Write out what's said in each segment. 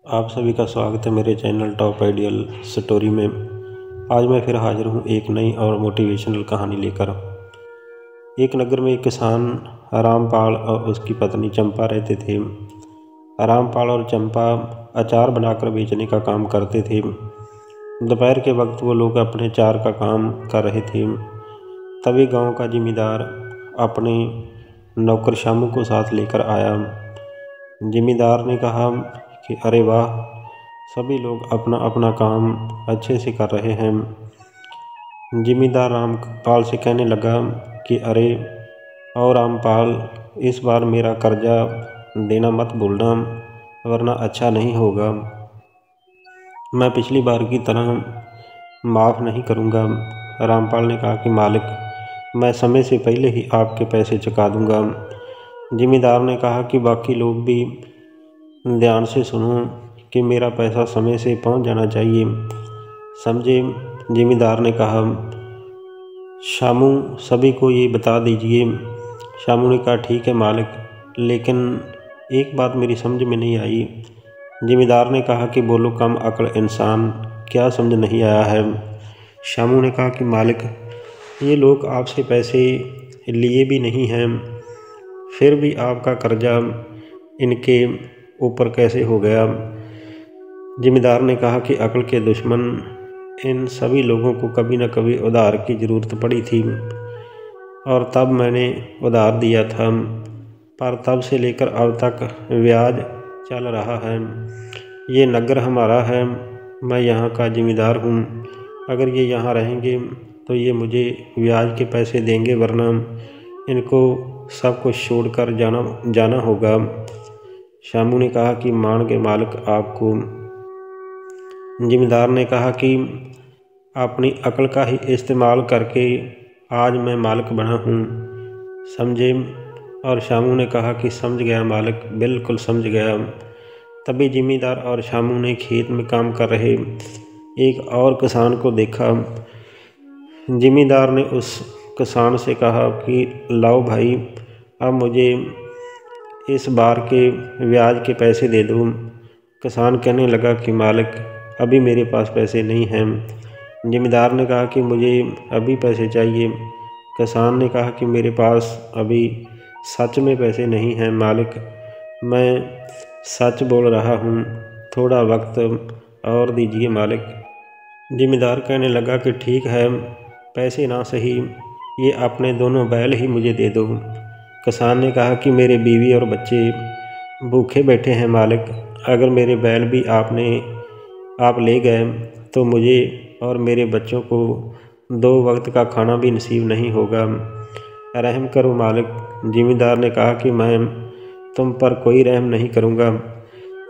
आप सभी का स्वागत है मेरे चैनल टॉप आइडियल स्टोरी में। आज मैं फिर हाजिर हूँ एक नई और मोटिवेशनल कहानी लेकर। एक नगर में एक किसान रामपाल और उसकी पत्नी चंपा रहते थे। रामपाल और चंपा अचार बनाकर बेचने का काम करते थे। दोपहर के वक्त वो लोग अपने अचार का काम कर रहे थे। तभी गांव का जिम्मेदार अपने नौकर शामू को साथ लेकर आया। जिम्मेदार ने कहा कि अरे वाह, सभी लोग अपना अपना काम अच्छे से कर रहे हैं। जिम्मेदार रामपाल से कहने लगा कि अरे और रामपाल, इस बार मेरा कर्जा देना मत भूलना, वरना अच्छा नहीं होगा। मैं पिछली बार की तरह माफ़ नहीं करूँगा। रामपाल ने कहा कि मालिक, मैं समय से पहले ही आपके पैसे चुका दूँगा। जिम्मेदार ने कहा कि बाकी लोग भी ध्यान से सुनो कि मेरा पैसा समय से पहुंच जाना चाहिए, समझे। जिम्मेदार ने कहा, शामू सभी को ये बता दीजिए। शामू ने कहा ठीक है मालिक, लेकिन एक बात मेरी समझ में नहीं आई। जिम्मेदार ने कहा कि बोलो कम अक्ल इंसान, क्या समझ नहीं आया है। शामू ने कहा कि मालिक, ये लोग आपसे पैसे लिए भी नहीं हैं, फिर भी आपका कर्जा इनके ऊपर कैसे हो गया। जिम्मेदार ने कहा कि अक्ल के दुश्मन, इन सभी लोगों को कभी न कभी उधार की ज़रूरत पड़ी थी और तब मैंने उधार दिया था, पर तब से लेकर अब तक ब्याज चल रहा है। ये नगर हमारा है, मैं यहाँ का जिम्मेदार हूँ। अगर ये यहाँ रहेंगे तो ये मुझे ब्याज के पैसे देंगे, वरना इनको सब कुछ छोड़कर जाना होगा। शामू ने कहा कि मान के मालिक आपको। जिम्मेदार ने कहा कि अपनी अक्ल का ही इस्तेमाल करके आज मैं मालिक बना हूँ, समझे। और शामू ने कहा कि समझ गया मालिक, बिल्कुल समझ गया। तभी जिम्मेदार और शामू ने खेत में काम कर रहे एक और किसान को देखा। जिम्मेदार ने उस किसान से कहा कि लाओ भाई, अब मुझे इस बार के ब्याज के पैसे दे दो। किसान कहने लगा कि मालिक, अभी मेरे पास पैसे नहीं हैं। जिम्मेदार ने कहा कि मुझे अभी पैसे चाहिए। किसान ने कहा कि मेरे पास अभी सच में पैसे नहीं हैं मालिक, मैं सच बोल रहा हूँ, थोड़ा वक्त और दीजिए मालिक। जिम्मेदार कहने लगा कि ठीक है, पैसे ना सही, ये अपने दोनों बैल ही मुझे दे दो। किसान ने कहा कि मेरे बीवी और बच्चे भूखे बैठे हैं मालिक, अगर मेरे बैल भी आप ले गए तो मुझे और मेरे बच्चों को 2 वक्त का खाना भी नसीब नहीं होगा, रहम करो मालिक। जिम्मेदार ने कहा कि मैं तुम पर कोई रहम नहीं करूँगा।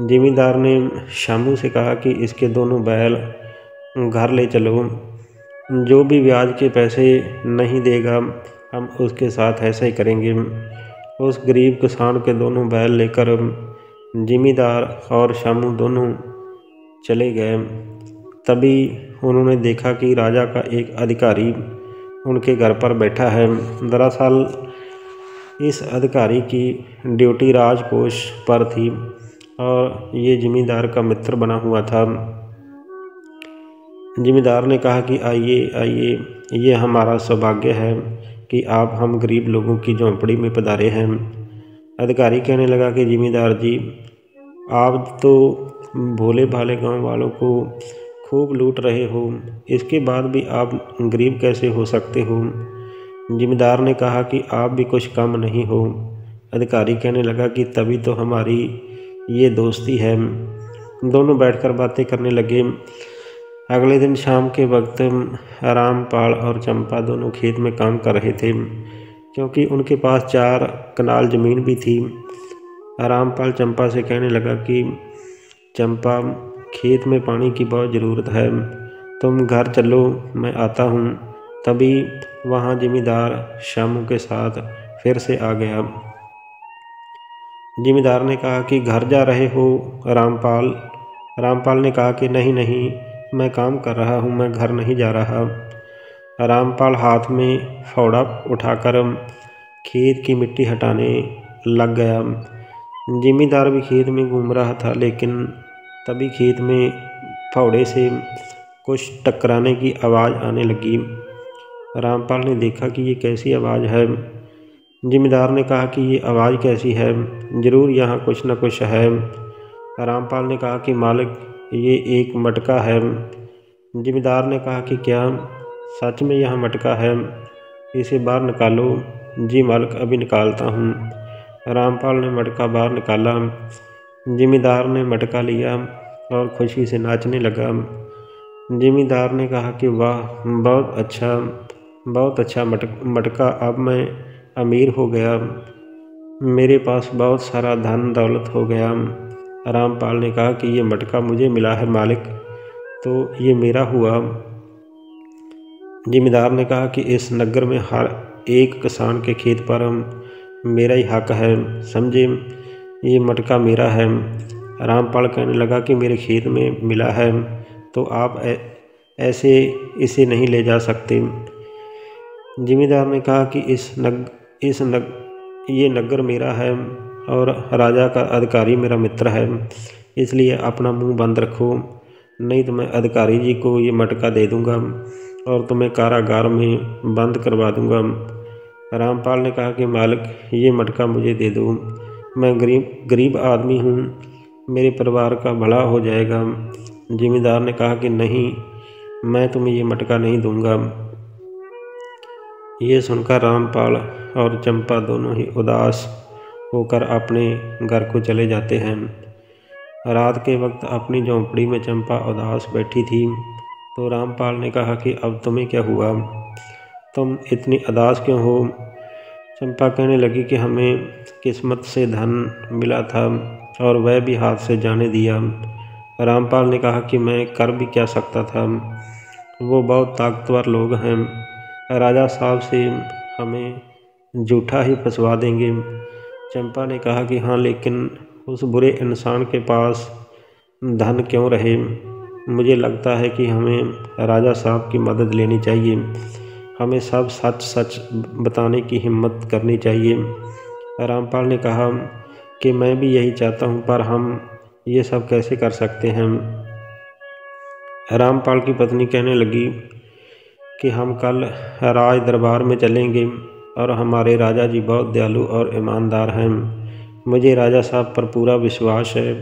जिम्मेदार ने शामू से कहा कि इसके दोनों बैल घर ले चलो, जो भी ब्याज के पैसे नहीं देगा हम उसके साथ ऐसा ही करेंगे। उस गरीब किसान के दोनों बैल लेकर जिम्मेदार और शामू दोनों चले गए। तभी उन्होंने देखा कि राजा का एक अधिकारी उनके घर पर बैठा है। दरअसल इस अधिकारी की ड्यूटी राजकोष पर थी और ये जिम्मेदार का मित्र बना हुआ था। जिम्मेदार ने कहा कि आइए आइए, ये हमारा सौभाग्य है कि आप हम गरीब लोगों की झोंपड़ी में पधारे हैं। अधिकारी कहने लगा कि जिम्मेदार जी, आप तो भोले भाले गांव वालों को खूब लूट रहे हो, इसके बाद भी आप गरीब कैसे हो सकते हो। जिम्मेदार ने कहा कि आप भी कुछ कम नहीं हो। अधिकारी कहने लगा कि तभी तो हमारी ये दोस्ती है। दोनों बैठकर बातें करने लगे। अगले दिन शाम के वक्त रामपाल और चंपा दोनों खेत में काम कर रहे थे, क्योंकि उनके पास 4 कनाल ज़मीन भी थी। रामपाल चंपा से कहने लगा कि चंपा, खेत में पानी की बहुत ज़रूरत है, तुम घर चलो, मैं आता हूँ। तभी वहाँ जिम्मेदार शामू के साथ फिर से आ गया। जिम्मेदार ने कहा कि घर जा रहे हो रामपाल। रामपाल ने कहा कि नहीं नहीं, मैं काम कर रहा हूँ, मैं घर नहीं जा रहा। रामपाल हाथ में फावड़ा उठाकर खेत की मिट्टी हटाने लग गया। जिम्मेदार भी खेत में घूम रहा था, लेकिन तभी खेत में फावड़े से कुछ टकराने की आवाज़ आने लगी। रामपाल ने देखा कि ये कैसी आवाज़ है। जिमीदार ने कहा कि ये आवाज़ कैसी है, ज़रूर यहाँ कुछ न कुछ है। रामपाल ने कहा कि मालिक, ये एक मटका है। जिमीदार ने कहा कि क्या सच में यह मटका है? इसे बाहर निकालो। जी मालिक, अभी निकालता हूँ। रामपाल ने मटका बाहर निकाला। जिमीदार ने मटका लिया और खुशी से नाचने लगा। जिमीदार ने कहा कि वाह, बहुत अच्छा मटका, अब मैं अमीर हो गया, मेरे पास बहुत सारा धन दौलत हो गया। रामपाल ने कहा कि ये मटका मुझे मिला है मालिक, तो ये मेरा हुआ। जिमीदार ने कहा कि इस नगर में हर एक किसान के खेत पर मेरा ही हक है, समझे, ये मटका मेरा है। रामपाल कहने लगा कि मेरे खेत में मिला है तो आप ऐसे इसे नहीं ले जा सकते। जिमीदार ने कहा कि ये नगर मेरा है और राजा का अधिकारी मेरा मित्र है, इसलिए अपना मुंह बंद रखो, नहीं तो मैं अधिकारी जी को ये मटका दे दूंगा और तुम्हें कारागार में बंद करवा दूंगा। रामपाल ने कहा कि मालिक, ये मटका मुझे दे दो, मैं गरीब आदमी हूँ, मेरे परिवार का भला हो जाएगा। जिमीदार ने कहा कि नहीं, मैं तुम्हें ये मटका नहीं दूंगा। ये सुनकर रामपाल और चंपा दोनों ही उदास होकर अपने घर को चले जाते हैं। रात के वक्त अपनी झोंपड़ी में चंपा उदास बैठी थी तो रामपाल ने कहा कि अब तुम्हें क्या हुआ, तुम इतनी उदास क्यों हो? चंपा कहने लगी कि हमें किस्मत से धन मिला था और वह भी हाथ से जाने दिया। रामपाल ने कहा कि मैं कर भी क्या सकता था, वो बहुत ताकतवर लोग हैं, राजा साहब से हमें झूठा ही फंसवा देंगे। चंपा ने कहा कि हाँ, लेकिन उस बुरे इंसान के पास धन क्यों रहे? मुझे लगता है कि हमें राजा साहब की मदद लेनी चाहिए, हमें सब सच बताने की हिम्मत करनी चाहिए। रामपाल ने कहा कि मैं भी यही चाहता हूँ, पर हम ये सब कैसे कर सकते हैं? रामपाल की पत्नी कहने लगी कि हम कल राज दरबार में चलेंगे और हमारे राजा जी बहुत दयालु और ईमानदार हैं। मुझे राजा साहब पर पूरा विश्वास है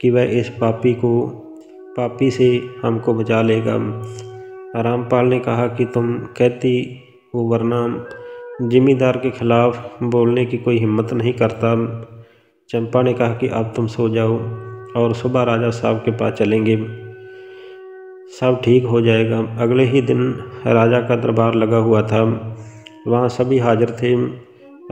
कि वह इस पापी से हमको बचा लेगा। रामपाल ने कहा कि तुम कहती हो, वरना जिमीदार के खिलाफ बोलने की कोई हिम्मत नहीं करता। चंपा ने कहा कि अब तुम सो जाओ और सुबह राजा साहब के पास चलेंगे, सब ठीक हो जाएगा। अगले ही दिन राजा का दरबार लगा हुआ था, वहाँ सभी हाजिर थे।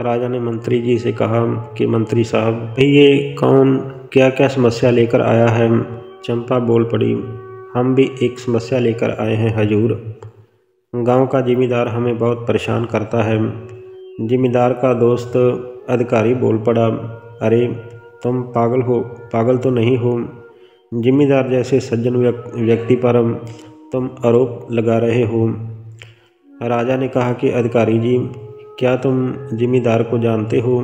राजा ने मंत्री जी से कहा कि मंत्री साहब, ये कौन क्या क्या समस्या लेकर आया है? चंपा बोल पड़ी, हम भी एक समस्या लेकर आए हैं हजूर। गांव का जिमीदार हमें बहुत परेशान करता है। जिमीदार का दोस्त अधिकारी बोल पड़ा, अरे तुम पागल तो नहीं हो? जिमीदार जैसे सज्जन व्यक्ति पर तुम आरोप लगा रहे हो। राजा ने कहा कि अधिकारी जी, क्या तुम जिमीदार को जानते हो?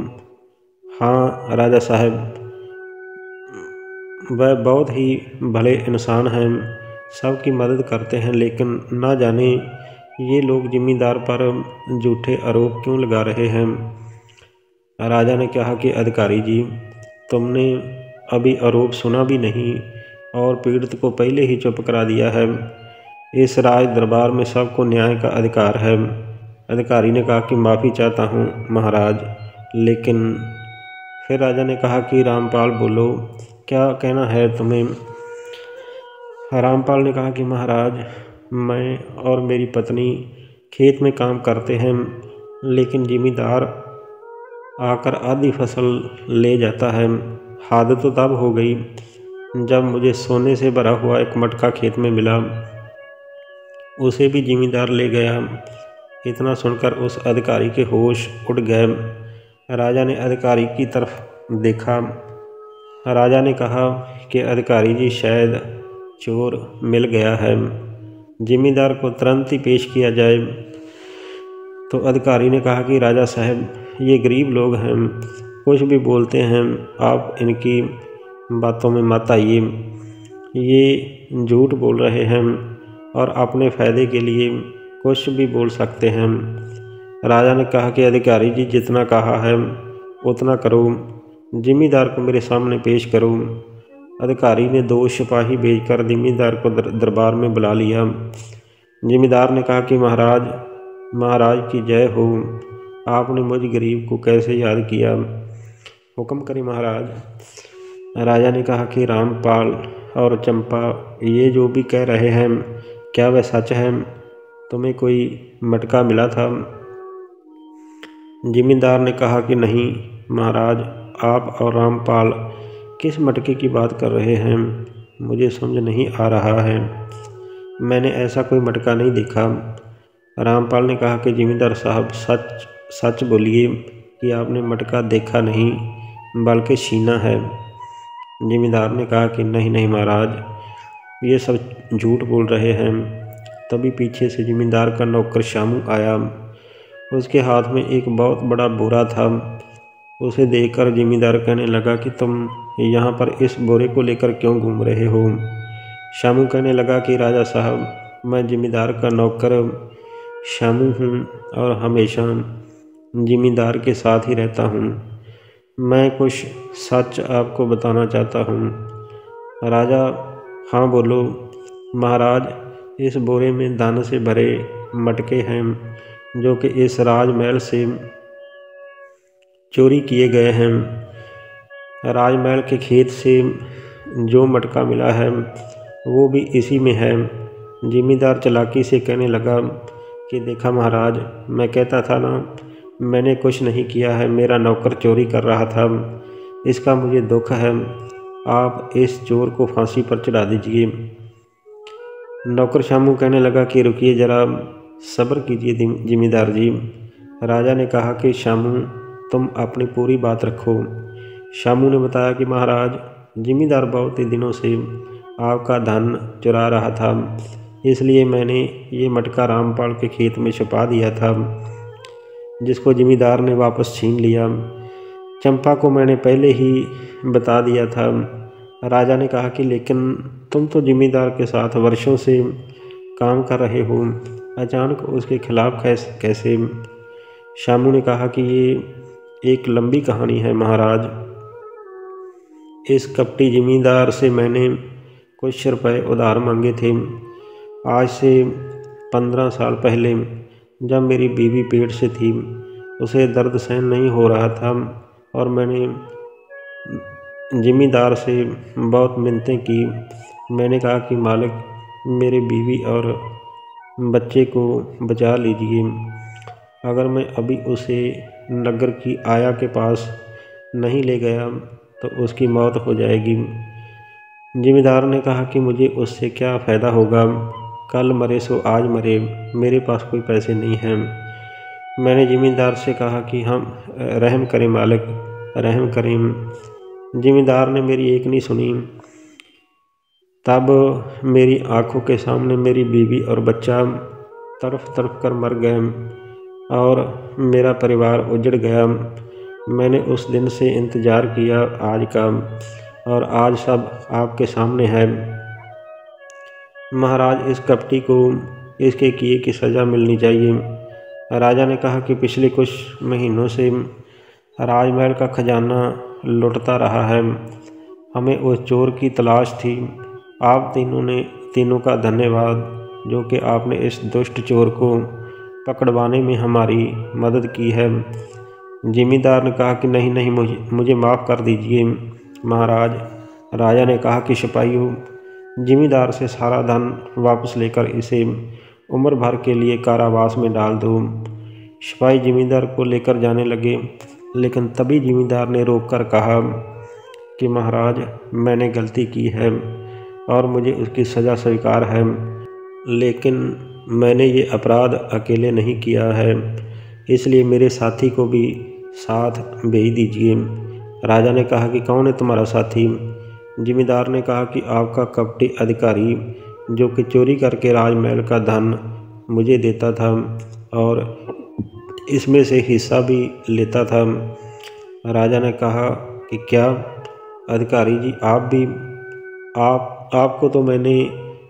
हाँ राजा साहब, वह बहुत ही भले इंसान हैं, सबकी मदद करते हैं, लेकिन ना जाने ये लोग जिमीदार पर झूठे आरोप क्यों लगा रहे हैं। राजा ने कहा कि अधिकारी जी, तुमने अभी आरोप सुना भी नहीं और पीड़ित को पहले ही चुप करा दिया है। इस राज दरबार में सबको न्याय का अधिकार है। अधिकारी ने कहा कि माफ़ी चाहता हूँ महाराज, लेकिन फिर राजा ने कहा कि रामपाल बोलो, क्या कहना है तुम्हें? रामपाल ने कहा कि महाराज, मैं और मेरी पत्नी खेत में काम करते हैं, लेकिन जिमीदार आकर आधी फसल ले जाता है। हद तो तब हो गई जब मुझे सोने से भरा हुआ एक मटका खेत में मिला, उसे भी जिमीदार ले गया। इतना सुनकर उस अधिकारी के होश उड़ गए। राजा ने अधिकारी की तरफ देखा। राजा ने कहा कि अधिकारी जी, शायद चोर मिल गया है, जिमीदार को तुरंत ही पेश किया जाए। तो अधिकारी ने कहा कि राजा साहब, ये गरीब लोग हैं, कुछ भी बोलते हैं, आप इनकी बातों में मत आइए। ये झूठ बोल रहे हैं और अपने फ़ायदे के लिए कुछ भी बोल सकते हैं। राजा ने कहा कि अधिकारी जी, जितना कहा है उतना करो, जिमींदार को मेरे सामने पेश करो। अधिकारी ने 2 सिपाही भेजकर जिमींदार को दरबार में बुला लिया। जिमींदार ने कहा कि महाराज की जय हो, आपने मुझ गरीब को कैसे याद किया, हुक्म करें महाराज। राजा ने कहा कि रामपाल और चंपा ये जो भी कह रहे हैं, क्या वह सच है? तुम्हें कोई मटका मिला था? जिमींदार ने कहा कि नहीं महाराज, आप और रामपाल किस मटके की बात कर रहे हैं, मुझे समझ नहीं आ रहा है। मैंने ऐसा कोई मटका नहीं देखा। रामपाल ने कहा कि जिमींदार साहब, सच बोलिए कि आपने मटका देखा नहीं बल्कि छीना है। जिमींदार ने कहा कि नहीं महाराज, ये सब झूठ बोल रहे हैं। तभी पीछे से जिमींदार का नौकर शामू आया। उसके हाथ में एक बहुत बड़ा बोरा था। उसे देखकर जिमींदार कहने लगा कि तुम यहाँ पर इस बोरे को लेकर क्यों घूम रहे हो? शामू कहने लगा कि राजा साहब, मैं जिमींदार का नौकर शामू हूँ और हमेशा जिमींदार के साथ ही रहता हूँ। मैं कुछ सच आपको बताना चाहता हूँ। राजा, हाँ बोलो। महाराज, इस बोरे में दान से भरे मटके हैं जो कि इस राजमहल से चोरी किए गए हैं। राजमहल के खेत से जो मटका मिला है वो भी इसी में है। जिमींदार चालाकी से कहने लगा कि देखा महाराज, मैं कहता था ना, मैंने कुछ नहीं किया है, मेरा नौकर चोरी कर रहा था। इसका मुझे दुख है, आप इस चोर को फांसी पर चढ़ा दीजिए। नौकर शामू कहने लगा कि रुकिए ज़रा, सब्र कीजिए जिमींदार जी। राजा ने कहा कि शामू, तुम अपनी पूरी बात रखो। शामू ने बताया कि महाराज, जिमींदार बहुत ही दिनों से आपका धन चुरा रहा था, इसलिए मैंने ये मटका रामपाल के खेत में छुपा दिया था, जिसको जिमींदार ने वापस छीन लिया। चंपा को मैंने पहले ही बता दिया था। राजा ने कहा कि लेकिन तुम तो जिमींदार के साथ वर्षों से काम कर रहे हो, अचानक उसके खिलाफ कैसे? शामू ने कहा कि ये एक लंबी कहानी है महाराज। इस कपटी जिमींदार से मैंने कुछ रुपए उधार मांगे थे। आज से 15 साल पहले जब मेरी बीवी पेट से थी, उसे दर्द सहन नहीं हो रहा था और मैंने जिमींदार से बहुत मिन्नतें की। मैंने कहा कि मालिक, मेरे बीवी और बच्चे को बचा लीजिए। अगर मैं अभी उसे नगर की आया के पास नहीं ले गया तो उसकी मौत हो जाएगी। जिमींदार ने कहा कि मुझे उससे क्या फ़ायदा होगा, कल मरे सो आज मरे, मेरे पास कोई पैसे नहीं हैं। मैंने जिमींदार से कहा कि हम रहम करें मालिक, रहम करें। जिमींदार ने मेरी एक नहीं सुनी। तब मेरी आंखों के सामने मेरी बीवी और बच्चा तड़फ तड़फ कर मर गए और मेरा परिवार उजड़ गया। मैंने उस दिन से इंतज़ार किया आज का, और आज सब आपके सामने है। महाराज, इस कपटी को इसके किए की सज़ा मिलनी चाहिए। राजा ने कहा कि पिछले कुछ महीनों से राजमहल का खजाना लुटता रहा है, हमें उस चोर की तलाश थी। आप तीनों का धन्यवाद जो कि आपने इस दुष्ट चोर को पकड़वाने में हमारी मदद की है। जिमींदार ने कहा कि नहीं, मुझे माफ़ कर दीजिए महाराज। राजा ने कहा कि सिपाहियों, जिमींदार से सारा धन वापस लेकर इसे उम्र भर के लिए कारावास में डाल दो। सिपाही जिमींदार को लेकर जाने लगे, लेकिन तभी जिमींदार ने रोककर कहा कि महाराज, मैंने गलती की है और मुझे उसकी सज़ा स्वीकार है, लेकिन मैंने ये अपराध अकेले नहीं किया है, इसलिए मेरे साथी को भी साथ भेज दीजिए। राजा ने कहा कि कौन है तुम्हारा साथी? जिमींदार ने कहा कि आपका कपटी अधिकारी जो कि चोरी करके राजमहल का धन मुझे देता था और इसमें से हिस्सा भी लेता था। राजा ने कहा कि क्या अधिकारी जी, आप भी? आपको तो मैंने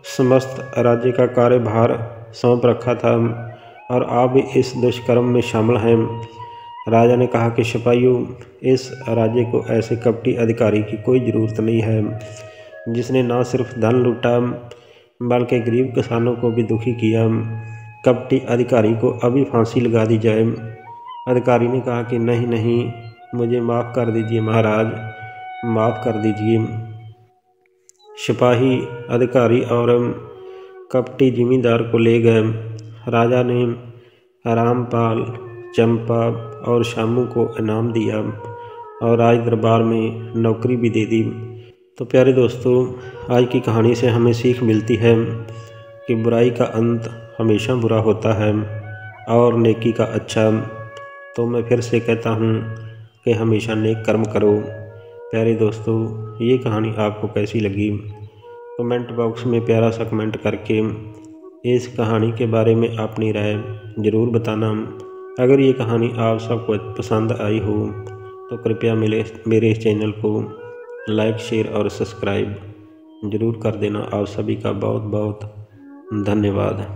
समस्त राज्य का कार्यभार सौंप रखा था और आप भी इस दुष्कर्म में शामिल हैं। राजा ने कहा कि सिपाहियों, इस राज्य को ऐसे कपटी अधिकारी की कोई ज़रूरत नहीं है जिसने न सिर्फ धन लूटा बल्कि गरीब किसानों को भी दुखी किया। कपटी अधिकारी को अभी फांसी लगा दी जाए। अधिकारी ने कहा कि नहीं नहीं, मुझे माफ़ कर दीजिए महाराज, माफ़ कर दीजिए। सिपाही अधिकारी और कपटी जिमींदार को ले गए। राजा ने रामपाल, चंपा और शामू को इनाम दिया और राज दरबार में नौकरी भी दे दी। तो प्यारे दोस्तों, आज की कहानी से हमें सीख मिलती है कि बुराई का अंत हमेशा बुरा होता है और नेकी का अच्छा। तो मैं फिर से कहता हूँ कि हमेशा नेक कर्म करो। प्यारे दोस्तों, ये कहानी आपको कैसी लगी? कमेंट बॉक्स में प्यारा सा कमेंट करके इस कहानी के बारे में अपनी राय ज़रूर बताना। अगर ये कहानी आप सबको पसंद आई हो तो कृपया मेरे इस चैनल को लाइक, शेयर और सब्सक्राइब ज़रूर कर देना। आप सभी का बहुत बहुत धन्यवाद।